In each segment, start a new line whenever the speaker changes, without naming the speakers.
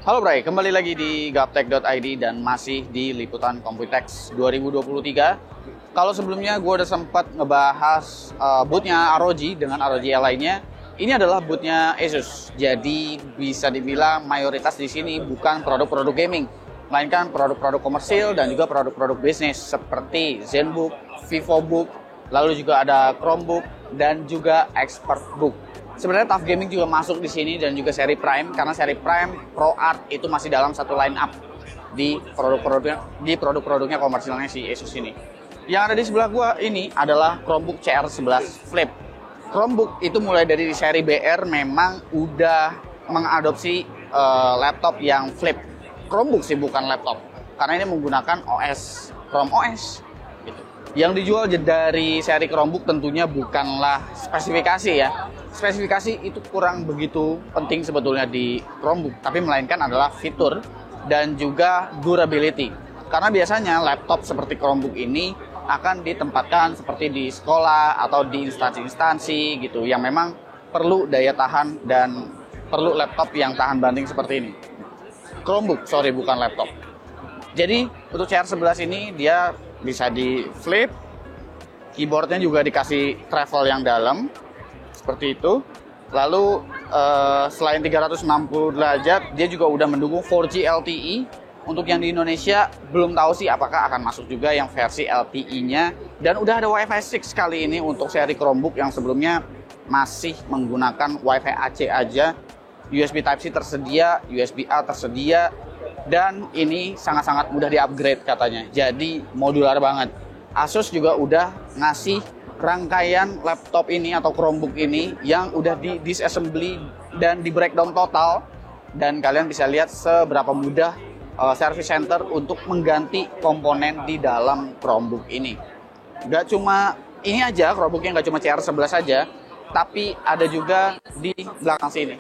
Halo Bray, kembali lagi di gaptek.id dan masih di liputan Computex 2023. Kalau sebelumnya gue udah sempat ngebahas bootnya ROG dengan ROG lainnya, ini adalah bootnya Asus. Jadi bisa dibilang mayoritas di sini bukan produk-produk gaming, melainkan produk-produk komersil dan juga produk-produk bisnis seperti ZenBook, VivoBook, lalu juga ada Chromebook dan juga ExpertBook. Sebenarnya Tough Gaming juga masuk di sini dan juga seri Prime, karena seri Prime Pro Art itu masih dalam satu line up di produk-produknya komersilnya si Asus ini. Yang ada di sebelah gua ini adalah Chromebook CR11 Flip. Chromebook itu mulai dari seri BR memang udah mengadopsi laptop yang flip. Chromebook sih bukan laptop, karena ini menggunakan OS Chrome OS. Gitu. Yang dijual dari seri Chromebook tentunya bukanlah spesifikasi ya. Spesifikasi itu kurang begitu penting sebetulnya di Chromebook, tapi melainkan adalah fitur dan juga durability. Karena biasanya laptop seperti Chromebook ini akan ditempatkan seperti di sekolah atau di instansi-instansi gitu, yang memang perlu daya tahan dan perlu laptop yang tahan banting seperti ini. Chromebook, bukan laptop. Jadi untuk CR11 ini dia bisa di flip, keyboardnya juga dikasih travel yang dalam, seperti itu. Lalu selain 360 derajat, dia juga udah mendukung 4G LTE. Untuk yang di Indonesia belum tahu sih apakah akan masuk juga yang versi LTE-nya. Dan udah ada Wi-Fi 6 kali ini untuk seri Chromebook yang sebelumnya masih menggunakan Wi-Fi AC aja. USB Type-C tersedia, USB-A tersedia, dan ini sangat-sangat mudah di-upgrade katanya. Jadi modular banget. Asus juga udah ngasih rangkaian laptop ini atau Chromebook ini yang udah di disassembly dan di breakdown total, dan kalian bisa lihat seberapa mudah service center untuk mengganti komponen di dalam Chromebook ini. Gak cuma ini aja, Chromebooknya gak cuma CR11 saja, tapi ada juga di belakang sini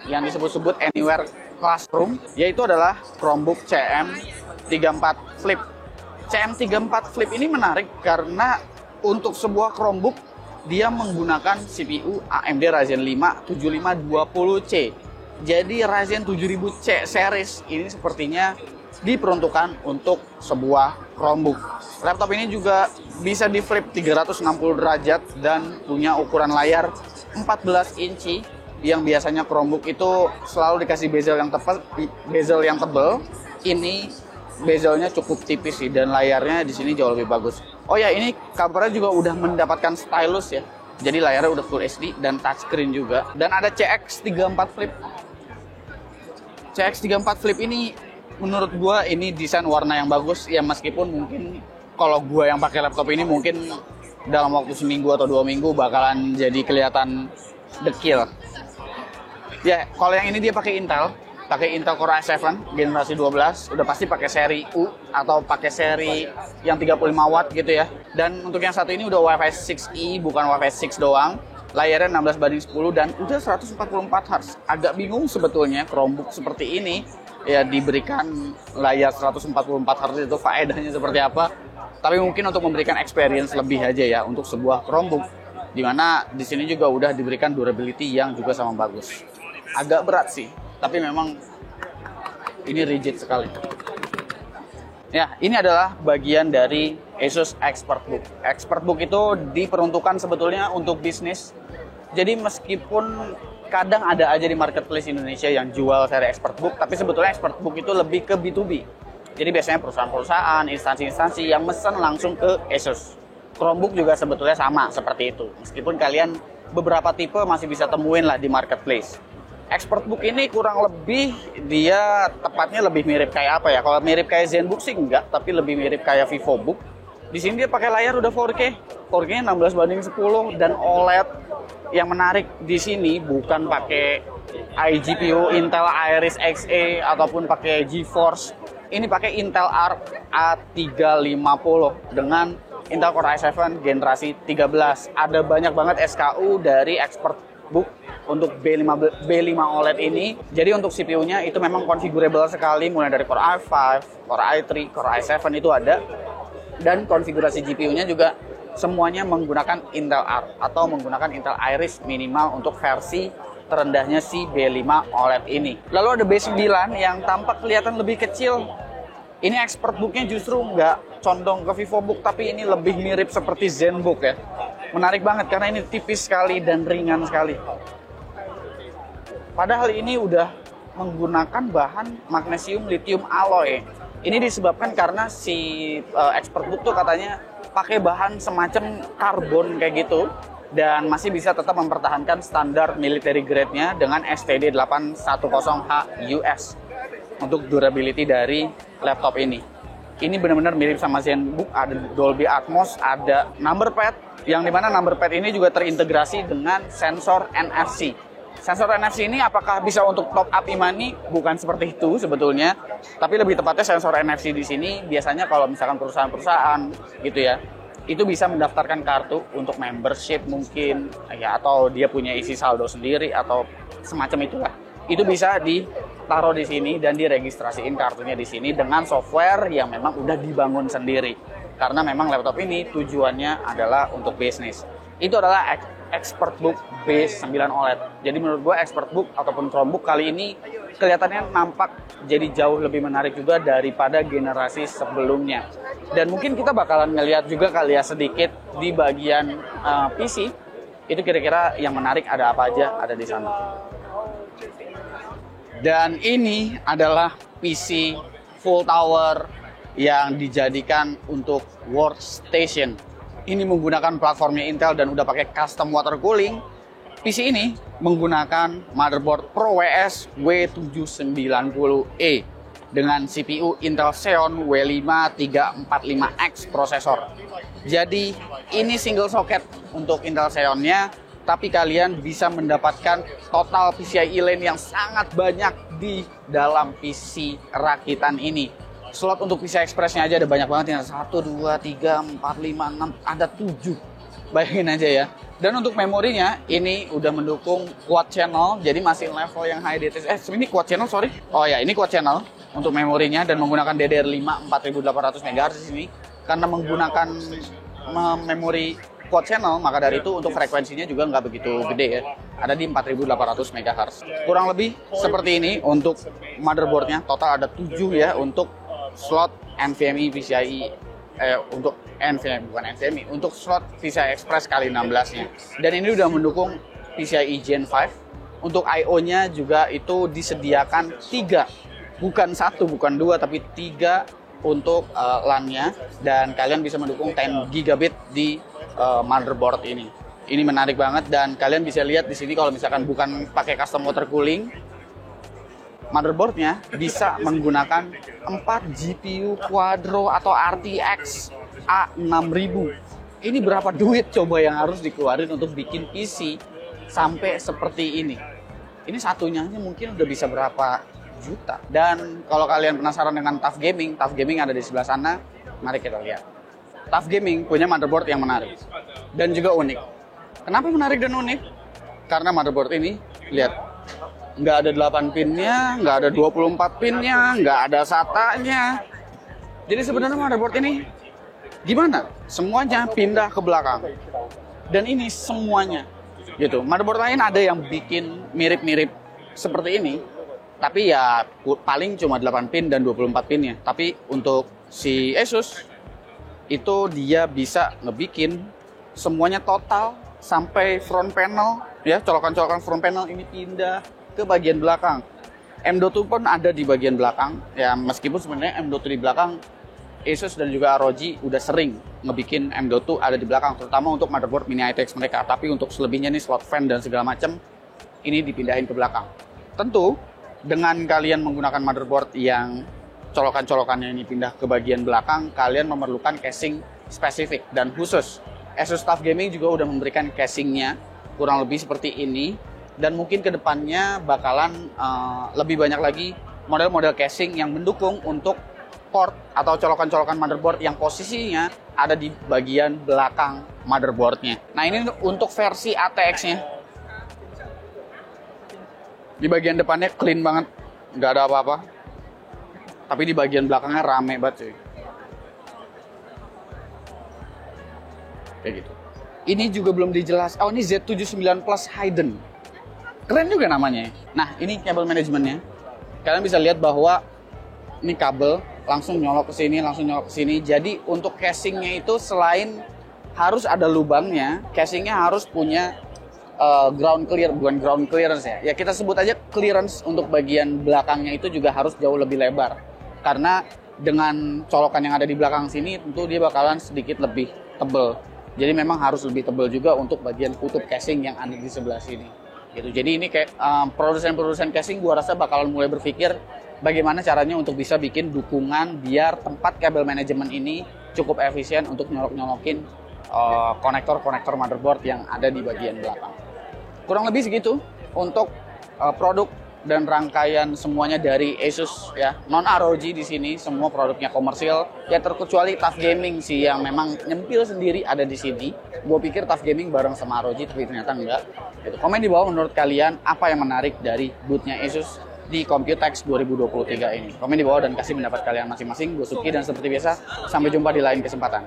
yang disebut-sebut Anywhere Classroom, yaitu adalah Chromebook CM34 Flip. CM34 Flip ini menarik karena untuk sebuah Chromebook dia menggunakan CPU AMD Ryzen 5 7520C. Jadi Ryzen 7000C series ini sepertinya diperuntukkan untuk sebuah Chromebook. Laptop ini juga bisa di flip 360 derajat dan punya ukuran layar 14 inci, yang biasanya Chromebook itu selalu dikasih bezel yang tebal. Ini bezelnya cukup tipis sih, dan layarnya di sini jauh lebih bagus. Oh ya, ini covernya juga udah mendapatkan stylus ya. Jadi layarnya udah Full HD dan touchscreen juga. Dan ada CX34 Flip. CX34 Flip ini menurut gua ini desain warna yang bagus ya, meskipun mungkin kalau gua yang pakai laptop ini mungkin dalam waktu seminggu atau 2 minggu bakalan jadi kelihatan dekil. Ya, kalau yang ini dia pakai Intel Core i7 generasi 12, udah pasti pakai seri U atau pakai seri yang 35 watt gitu ya. Dan untuk yang satu ini udah Wi-Fi 6E, bukan Wi-Fi 6 doang. Layarnya 16:10 dan udah 144 Hz. Agak bingung sebetulnya Chromebook seperti ini ya diberikan layar 144 Hz itu faedahnya seperti apa. Tapi mungkin untuk memberikan experience lebih aja ya untuk sebuah Chromebook, dimana di sini juga udah diberikan durability yang juga sama bagus. Agak berat sih, tapi memang ini rigid sekali. Ya, ini adalah bagian dari Asus ExpertBook. ExpertBook itu diperuntukkan sebetulnya untuk bisnis. Jadi meskipun kadang ada aja di marketplace Indonesia yang jual seri ExpertBook, tapi sebetulnya ExpertBook itu lebih ke B2B. Jadi biasanya perusahaan-perusahaan, instansi-instansi yang mesen langsung ke Asus. Chromebook juga sebetulnya sama seperti itu. Meskipun kalian beberapa tipe masih bisa temuin lah di marketplace. ExpertBook ini kurang lebih dia tepatnya lebih mirip kayak apa ya? Kalau mirip kayak ZenBook sih enggak, tapi lebih mirip kayak VivoBook. Di sini dia pakai layar udah 4K. 4K 16:10 dan OLED. Yang menarik di sini bukan pakai iGPU Intel Iris Xe ataupun pakai GeForce. Ini pakai Intel Arc A350 dengan Intel Core i7 generasi 13. Ada banyak banget SKU dari ExpertBook untuk B5 OLED ini. Jadi untuk CPU-nya itu memang configurable sekali, mulai dari Core i5, Core i3, Core i7 itu ada. Dan konfigurasi GPU-nya juga semuanya menggunakan Intel Arc atau menggunakan Intel Iris minimal untuk versi terendahnya si B5 OLED ini. Lalu ada B9 yang tampak kelihatan lebih kecil. Ini ExpertBook-nya justru nggak condong ke VivoBook, tapi ini lebih mirip seperti ZenBook ya. Menarik banget karena ini tipis sekali dan ringan sekali. Padahal ini udah menggunakan bahan magnesium lithium alloy. Ini disebabkan karena si ExpertBook tuh katanya pakai bahan semacam karbon kayak gitu, dan masih bisa tetap mempertahankan standar military grade-nya dengan STD 810H US untuk durability dari laptop ini. Ini benar-benar mirip sama ZenBook, ada Dolby Atmos, ada number pad, yang dimana number pad ini juga terintegrasi dengan sensor NFC. Sensor NFC ini apakah bisa untuk top up e-money? Bukan seperti itu sebetulnya, tapi lebih tepatnya sensor NFC di sini biasanya kalau misalkan perusahaan-perusahaan gitu ya, itu bisa mendaftarkan kartu untuk membership mungkin ya, atau dia punya isi saldo sendiri atau semacam itulah. Itu bisa ditaruh di sini dan diregistrasiin kartunya di sini dengan software yang memang udah dibangun sendiri. Karena memang laptop ini tujuannya adalah untuk bisnis. Itu adalah ExpertBook B9 OLED. Jadi menurut gue ExpertBook ataupun Chromebook kali ini kelihatannya nampak jadi jauh lebih menarik juga daripada generasi sebelumnya. Dan mungkin kita bakalan ngeliat juga kali ya sedikit di bagian PC, itu kira-kira yang menarik ada apa aja ada di sana. Dan ini adalah PC full tower yang dijadikan untuk workstation. Ini menggunakan platformnya Intel dan udah pakai custom water cooling. PC ini menggunakan motherboard ProWS W790E dengan CPU Intel Xeon W5 345X prosesor. Jadi ini single socket untuk Intel Xeon-nya, tapi kalian bisa mendapatkan total PCIe lane yang sangat banyak di dalam PC rakitan ini. Slot untuk PCI Express-nya aja ada banyak banget ya. 1, 2, 3, 4, 5, 6, ada 7. Bayangin aja ya. Dan untuk memorinya, ini udah mendukung quad channel, jadi masih level yang high DTS. Ini quad channel, sorry. Oh ya, ini quad channel untuk memorinya dan menggunakan DDR5 4800 MHz ini. Karena menggunakan memori quad channel, maka dari itu untuk frekuensinya juga nggak begitu gede ya. Ada di 4800 MHz. Kurang lebih seperti ini untuk motherboardnya. Total ada 7 ya untuk slot NVMe PCIe untuk NVMe bukan NVMe untuk slot PCI Express kali 16-nya. Dan ini udah mendukung PCIe Gen 5. Untuk I/O-nya juga itu disediakan 3, bukan 1, bukan 2, tapi 3 untuk LAN-nya, dan kalian bisa mendukung 10 gigabit di motherboard ini. Ini menarik banget dan kalian bisa lihat di sini kalau misalkan bukan pakai custom water cooling, motherboardnya bisa menggunakan 4 GPU Quadro atau RTX A6000. Ini berapa duit coba yang harus dikeluarin untuk bikin PC sampai seperti ini? Ini satunya aja mungkin udah bisa berapa juta. Dan kalau kalian penasaran dengan TUF Gaming ada di sebelah sana. Mari kita lihat. TUF Gaming punya motherboard yang menarik dan juga unik. Kenapa menarik dan unik? Karena motherboard ini, lihat, nggak ada 8 pinnya, nggak ada 24 pinnya, nggak ada SATA-nya. Jadi sebenarnya motherboard ini gimana? Semuanya pindah ke belakang. Dan ini semuanya gitu. Motherboard lain ada yang bikin mirip-mirip seperti ini, tapi ya paling cuma 8 pin dan 24 pinnya. Tapi untuk si Asus itu dia bisa ngebikin semuanya total sampai front panel ya, colokan-colokan front panel ini pindah ke bagian belakang. M.2 pun ada di bagian belakang ya, meskipun sebenarnya M.2 di belakang Asus dan juga ROG udah sering ngebikin M.2 ada di belakang, terutama untuk motherboard mini ITX mereka. Tapi untuk selebihnya nih slot fan dan segala macam ini dipindahin ke belakang. Tentu dengan kalian menggunakan motherboard yang colokan-colokannya ini pindah ke bagian belakang, kalian memerlukan casing spesifik dan khusus. Asus TUF Gaming juga udah memberikan casingnya kurang lebih seperti ini. Dan mungkin kedepannya bakalan lebih banyak lagi model-model casing yang mendukung untuk port atau colokan-colokan motherboard yang posisinya ada di bagian belakang motherboardnya. Nah ini untuk versi ATX-nya. Di bagian depannya clean banget, nggak ada apa-apa. Tapi di bagian belakangnya rame banget cuy. Kayak gitu. Ini juga belum dijelas. Oh ini Z79 Plus Hidden. Keren juga namanya. Nah, ini kabel manajemennya. Kalian bisa lihat bahwa ini kabel langsung nyolok ke sini, langsung nyolok ke sini. Jadi untuk casingnya itu selain harus ada lubangnya, casingnya harus punya ground clear, bukan ground clearance ya. Ya kita sebut aja clearance untuk bagian belakangnya itu juga harus jauh lebih lebar. Karena dengan colokan yang ada di belakang sini tentu dia bakalan sedikit lebih tebal. Jadi memang harus lebih tebal juga untuk bagian kutub casing yang ada di sebelah sini. Gitu. Jadi ini kayak produsen-produsen casing gua rasa bakalan mulai berpikir bagaimana caranya untuk bisa bikin dukungan biar tempat kabel manajemen ini cukup efisien untuk nyolok-nyolokin konektor-konektor motherboard yang ada di bagian belakang. Kurang lebih segitu untuk produk dan rangkaian semuanya dari Asus ya. Non ROG di sini semua produknya komersial ya, terkecuali TUF Gaming sih yang memang nyempil sendiri ada di sini. Gue pikir TUF Gaming bareng sama ROG tapi ternyata enggak. Gitu. Komen di bawah menurut kalian apa yang menarik dari boothnya Asus di Computex 2023 ini. Komen di bawah dan kasih pendapat kalian masing-masing. Gue Suki dan seperti biasa sampai jumpa di lain kesempatan.